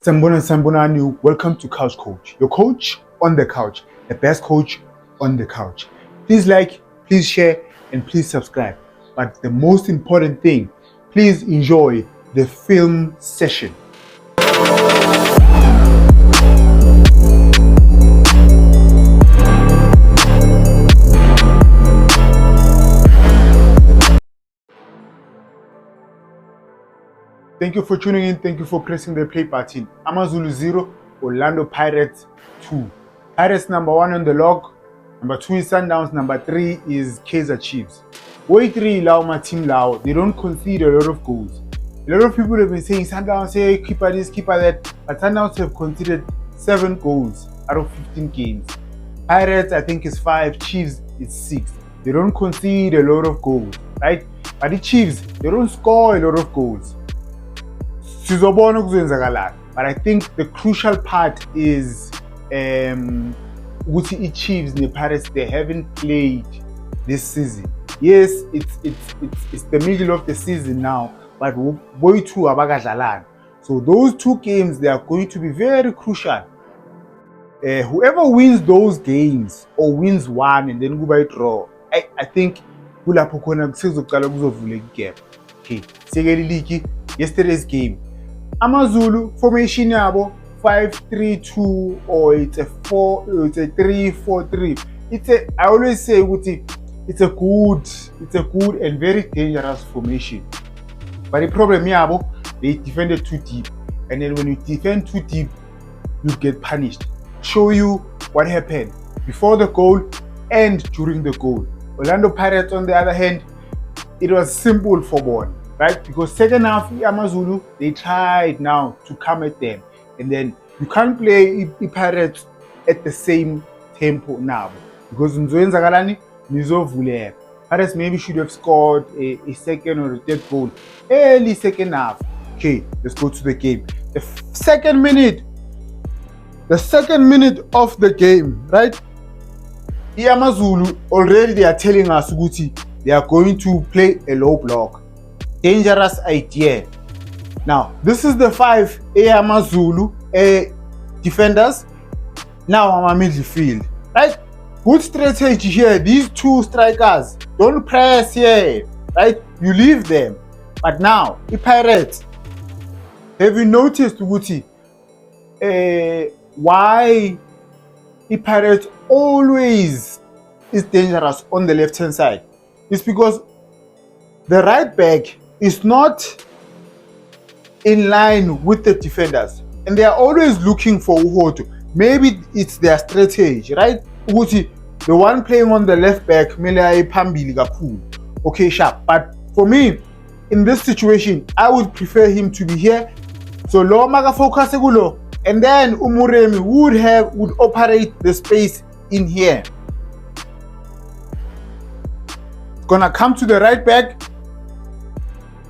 Sambonani, welcome to Couch Coach, your coach on the couch, the best coach on the couch. Please like, please share, and please subscribe. But the most important thing, please enjoy the film session. Thank you for tuning in. Thank you for pressing the play button. AmaZulu 0, Orlando Pirates 2. Pirates number 1 on the log. Number 2 is Sundowns. Number 3 is Kaizer Chiefs. Way 3 Lao my team Lao. They don't concede a lot of goals. A lot of people have been saying Sundowns, hey, keeper this, keeper that. But Sundowns have conceded 7 goals out of 15 games. Pirates, I think, is 5. Chiefs is 6. They don't concede a lot of goals, right? But the Chiefs, they don't score a lot of goals. But I think the crucial part is ukuthi Chiefs and the Pirates, they haven't played this season. Yes, it's the middle of the season now, but boy two abakadlalanga. So those 2 games, they are going to be very crucial. Whoever wins those games or wins one and then go by draw, I think kulapho khona kusezoqala kuzovula igap. Okay, sekeli league yesterday's game. AmaZulu formation yabo 5-3-2 or it's a 3-4-3. I always say it's a good and very dangerous formation. But the problem yabo, they defended too deep, and then when you defend too deep, you get punished. Show you what happened before the goal and during the goal. Orlando Pirates, on the other hand, it was simple for one. Right? Because second half, AmaZulu, they tried now to come at them. And then you can't play Pirates at the same tempo now. Because Pirates maybe should have scored a second or a third goal. Early second half. Okay, let's go to the game. The second minute of the game, right? AmaZulu, already they are telling us they are going to play a low block. Dangerous idea. Now, this is the 5 AmaZulu defenders. Now I'm a midfield. Right? Good strategy here. These 2 strikers, don't press here. Right? You leave them. But now, the Pirates, have you noticed why the Pirates always is dangerous on the left-hand side? It's because the right back is not in line with the defenders, and they are always looking for Uhoto. Maybe it's their strategy, right? The one playing on the left back, okay, sharp. But for me, in this situation, I would prefer him to be here. So lo maga focus egulo, and then Umuremi would operate the space in here. Gonna come to the right back.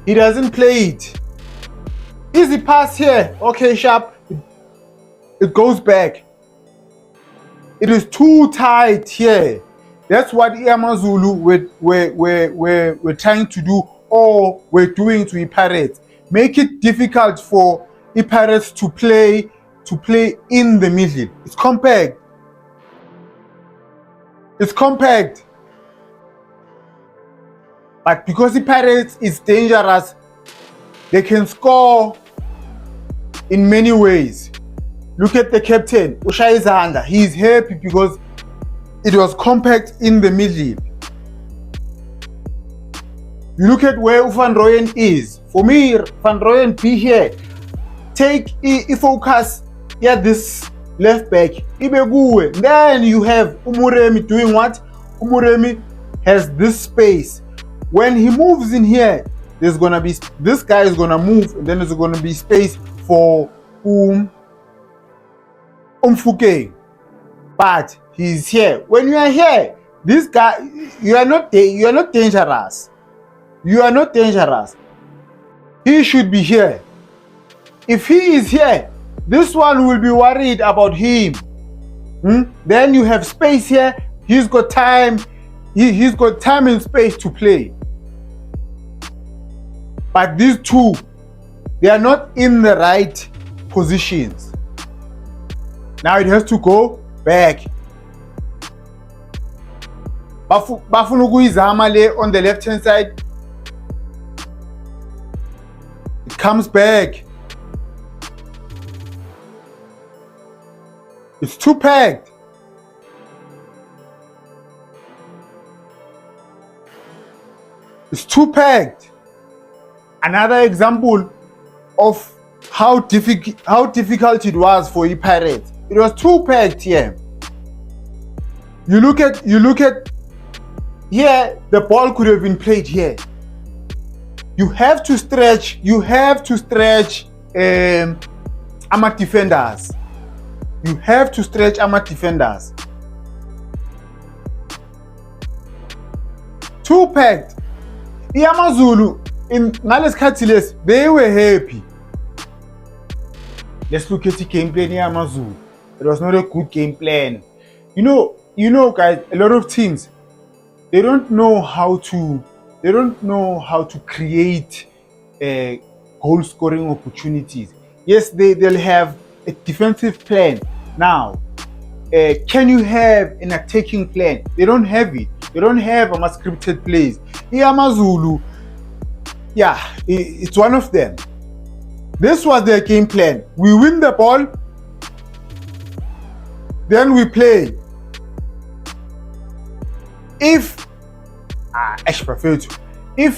He doesn't play it. Easy pass here. Okay, sharp. It goes back. It is too tight here. That's what AmaZulu were trying to do, or were doing to Pirates. Make it difficult for Pirates to play in the middle. It's compact. But because the Pirates is dangerous, they can score in many ways. Look at the captain, Ushai Zanda. He's happy because it was compact in the middle. You look at where Van Rooyen is. For me, Van Rooyen be here. Take a focus at this left back. Then you have Umuremi doing what? Umuremi has this space. When he moves in here, this guy is gonna move, and then there's gonna be space for Umfuke. But he's here. When you are here, this guy, you are not dangerous. You are not dangerous. He should be here. If he is here, this one will be worried about him. Then you have space here. He's got time. He's got time and space to play. But these 2, they are not in the right positions. Now it has to go back. Bafuna ukuyizama le on the left hand side. It comes back. It's too packed. It's too packed. Another example of how difficult it was for Pirates. It was too packed here. You look at here, the ball could have been played here. You have to stretch Ahmad defenders. You have to stretch Ahmad defenders. Too packed. IAmaZulu in ngalesikhathi lesi, they were happy. Let's look at the game plan IAmaZulu. It was not a good game plan. You know guys, a lot of teams, they don't know how to create goal scoring opportunities. Yes, they'll have a defensive plan. Now, can you have an attacking plan? They don't have it. They don't have a scripted plays. IAmaZulu, yeah, it's one of them. This was their game plan. We win the ball, then we play. If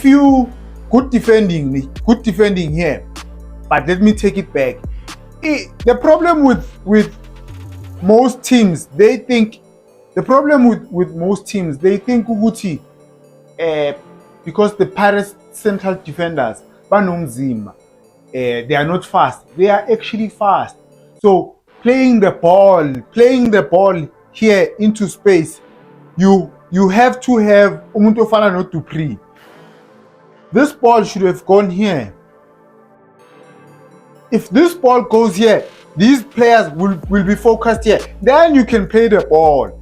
you good defending here, but let me take it back. The problem with most teams, they think ukuthi because the Pirates central defenders banomzimba, they are not fast. They are actually fast. So playing the ball here into space, you have to have umuntu ofana no Dupree. This ball should have gone here. If this ball goes here, these players will be focused here. Then you can play the ball.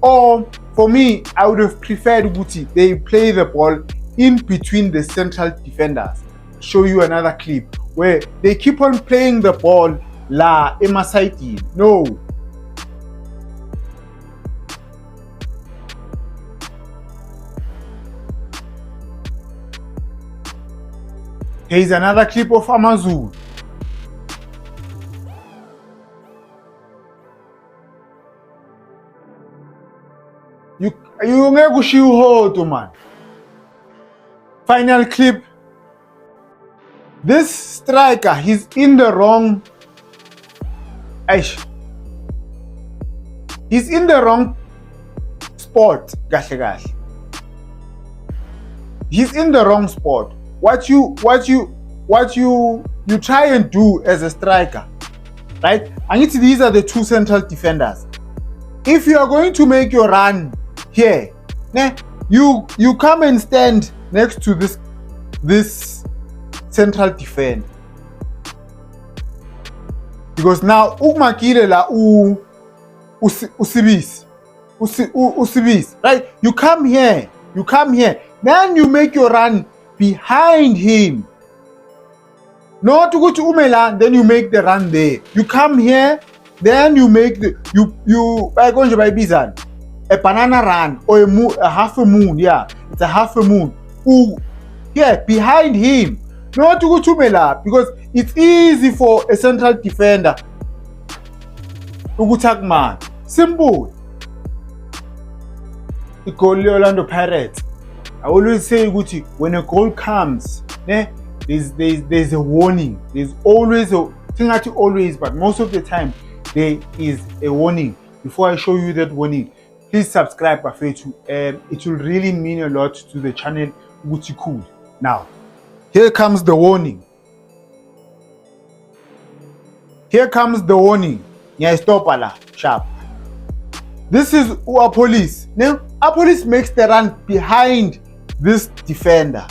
Or for me, I would have preferred Guti. They play the ball in between the central defenders. Show you another clip where they keep on playing the ball la emasaiti. No. Here's another clip of AmaZulu. You ngeke ushiye uhoto man. Final clip. This striker, he's in the wrong. He's in the wrong spot. He's in the wrong spot. What you try and do as a striker, right? And these are the two central defenders. If you are going to make your run here, you come and stand next to this central defender. Because now umakile la usibis, right? You come here, then you make your run behind him. Not to go to Umela, then you make the run there. You come here, then you make the by Bizan, a banana run or a half a moon. Yeah, it's a half a moon. Behind him. Not to go to Umela, because it's easy for a central defender to attack man. Simple. The goal Orlando Pirates. I always say, Gucci, when a goal comes, there's a warning. There's always not always, but most of the time, there is a warning. Before I show you that warning, please subscribe, Bafethu. It will really mean a lot to the channel, Gucci Cool. Now, here comes the warning. Yeah, stop Allah, sharp. This is Apolis. Now, Apolis makes the run behind this defender.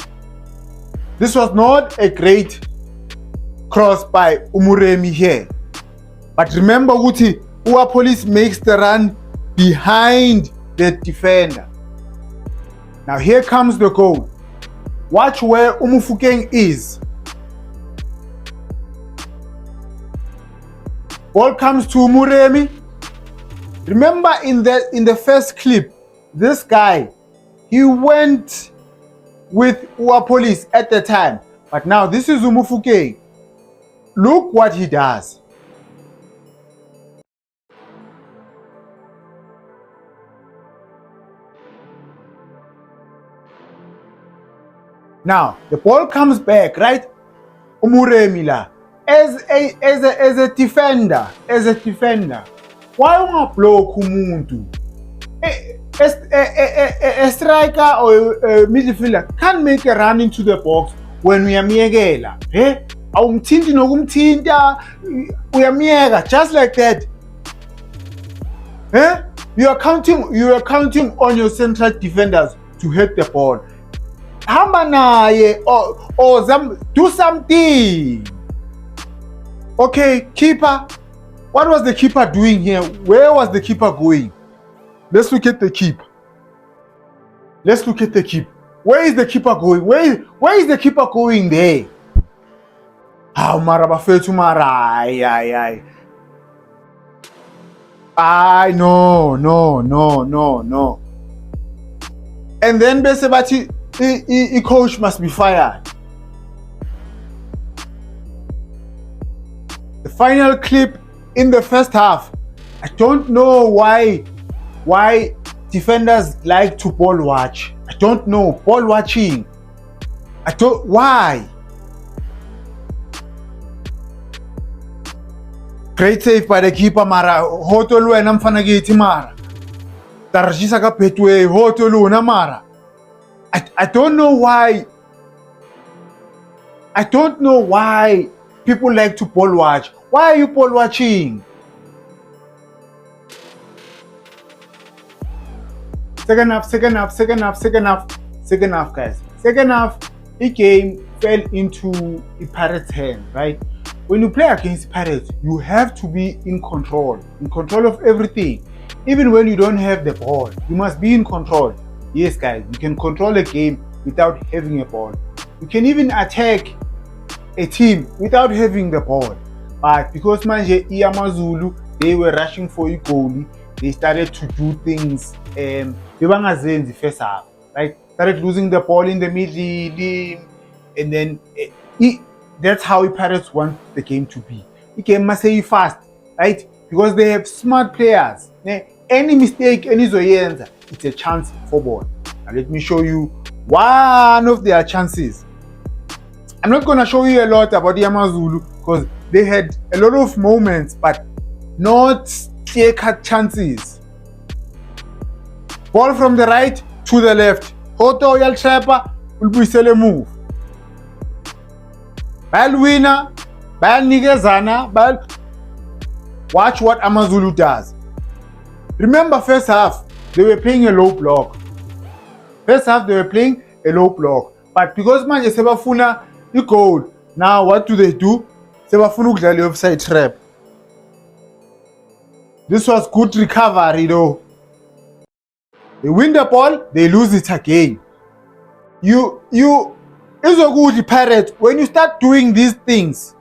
This was not a great cross by Umuremi here. But remember, Guti, Apolis makes the run behind the defender. Now here comes the goal. Watch where Umufukeng is. Ball comes to Muremi. Remember in the first clip, this guy, he went with Police at the time. But now this is Umufukeng. Look what he does. Now the ball comes back, right? Umuremi la. As a defender, why ungablock umuntu? A striker or a midfielder can't make a run into the box when uyamiyekela. Awumthinti nokumthinta, uyamiyeka just like that. You are counting on your central defenders to hit the ball. Hamba naye or do something. Okay, keeper. What was the keeper doing here? Where was the keeper going? Let's look at the keeper. Where is the keeper going? Where is the keeper going there? Mara bafethu mara. No. And then bese bathi coach must be fired. The final clip in the first half. I don't know why defenders like to ball watch. I don't know. Ball watching. Why? Great save by the keeper mara. Hotolu enamfana githi mara. Tarjisa ka petwe hotolu na mara. I don't know why people like to ball watch. Why are you ball watching? Second half, guys. Second half, the game fell into the Pirates' hand, right? When you play against Pirates, you have to be in control of everything. Even when you don't have the ball, you must be in control. Yes, guys, you can control a game without having a ball. You can even attack a team without having the ball. But because manje iAmaZulu, they were rushing for a goalie, they started to do things in the first half, right? Started losing the ball in the middle, and then that's how the Pirates want the game to be. The game must say fast, right? Because they have smart players. Any mistake, it's a chance for ball. Now let me show you one of their chances. I'm not gonna show you a lot about iAmaZulu because they had a lot of moments, but not clear-cut chances. Ball from the right to the left. Hoto yalchepa ulbuyisele move. Bayalwina, bayanikezana, watch what iAmaZulu does. Remember first half, they were playing a low block. But because manje sebafuna the goal, now what do? Sebafuna ukudlala offside trap. This was good recovery though. They win the ball, they lose it again. It's a good Pirates. When you start doing these things,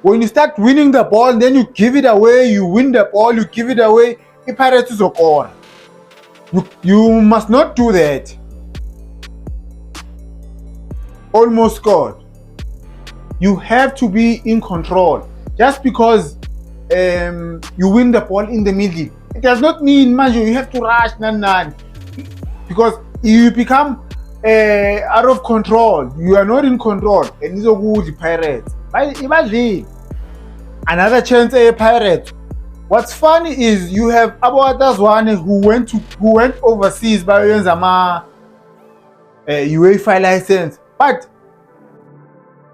when you start winning the ball, then you give it away, you win the ball, you give it away, the Pirates is a goal. You must not do that. Almost scored. You have to be in control. Just because you win the ball in the middle, it does not mean you have to rush because you become out of control. You are not in control, and it's a good Pirates. Imagine another chance a Pirates. What's funny is you have Aboatas one who went overseas by UEFA license, but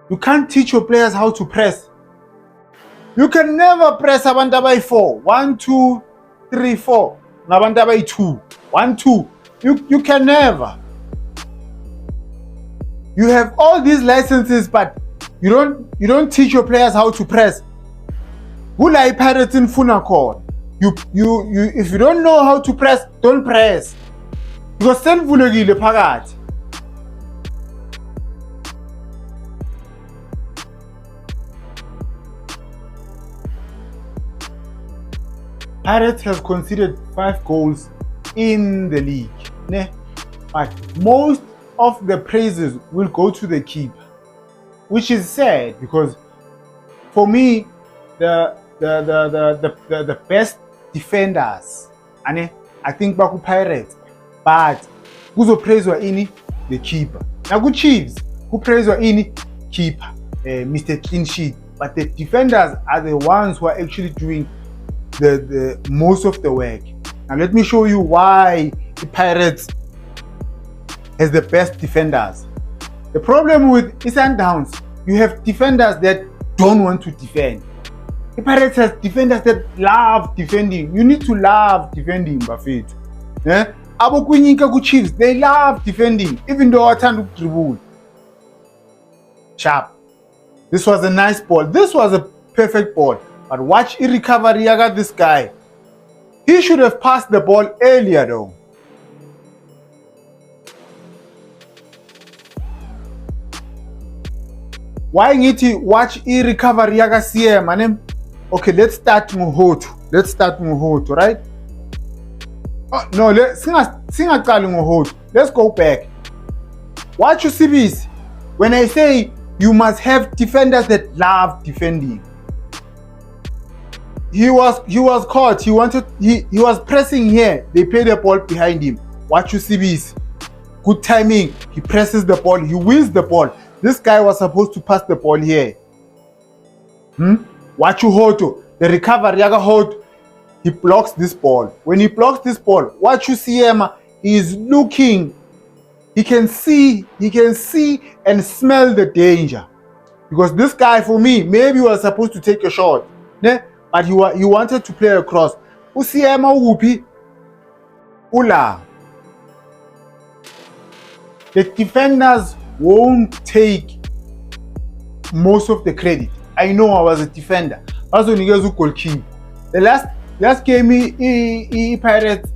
you can't teach your players how to press. You can never press abantu by 4. 1, 2, 3, 4. Nabantu by 2. 1, 2. You can never. You have all these licenses, but you don't teach your players how to press. Gula Pirates in Funacor. If you don't know how to press, don't press. Because then vulegile phakathi. Pirates has conceded 5 goals in the league. Ne? But most of the praises will go to the keeper, which is sad because for me, the best defenders, I think baku Pirates, but kuzopraiswa ini the keeper. Now good Chiefs, kupraiswa ini keeper, Mr. Clean Sheet, but the defenders are the ones who are actually doing the most of the work. Now let me show you why the Pirates has the best defenders. The problem with Sundowns, you have defenders that don't want to defend. The Pirates has defenders that love defending. You need to love defending, Buffett. Yeah? Abo kunyinka ku Chiefs, they love defending, even though wathanda ukudribble. Sharp. This was a nice ball. This was a perfect ball. But watch the recovery yaga this guy. He should have passed the ball earlier though. Why ngithi watch the recovery yaga CM manem? Okay, let's start Ngohoto, right? Oh, no, singaqali Ngohoto. Let's go back. Watch UCBs. When I say you must have defenders that love defending. He was caught. He was pressing here. They play the ball behind him. Watch UCBs. Good timing. He presses the ball. He wins the ball. This guy was supposed to pass the ball here. Watch Ngohoto. The recovery yaga Ngohoto. He blocks this ball. When he blocks this ball, watch UCM. He is looking. He can see and smell the danger. Because this guy, for me, maybe he was supposed to take a shot. Ne? But he wanted to play across. UCM Upi Ula. The defenders won't take most of the credit. I know I was a defender. Also, Nigezu goalkeeper. The last game, Pirates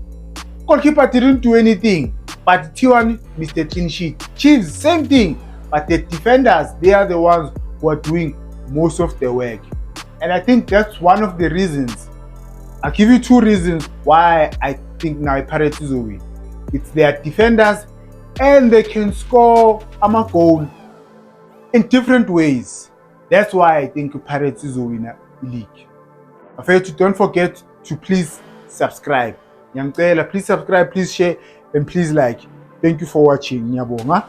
goalkeeper didn't do anything. But T1, Mr. Clean Sheet. Chiefs, same thing. But the defenders, they are the ones who are doing most of the work. And I think that's one of the reasons. I'll give you 2 reasons why I think now Pirates is a win. It's their defenders, and they can score a goal in different ways. That's why I think Pirates is a winner league. Don't forget to please subscribe. Please subscribe, please share, and please like. Thank you for watching. Nyabonga.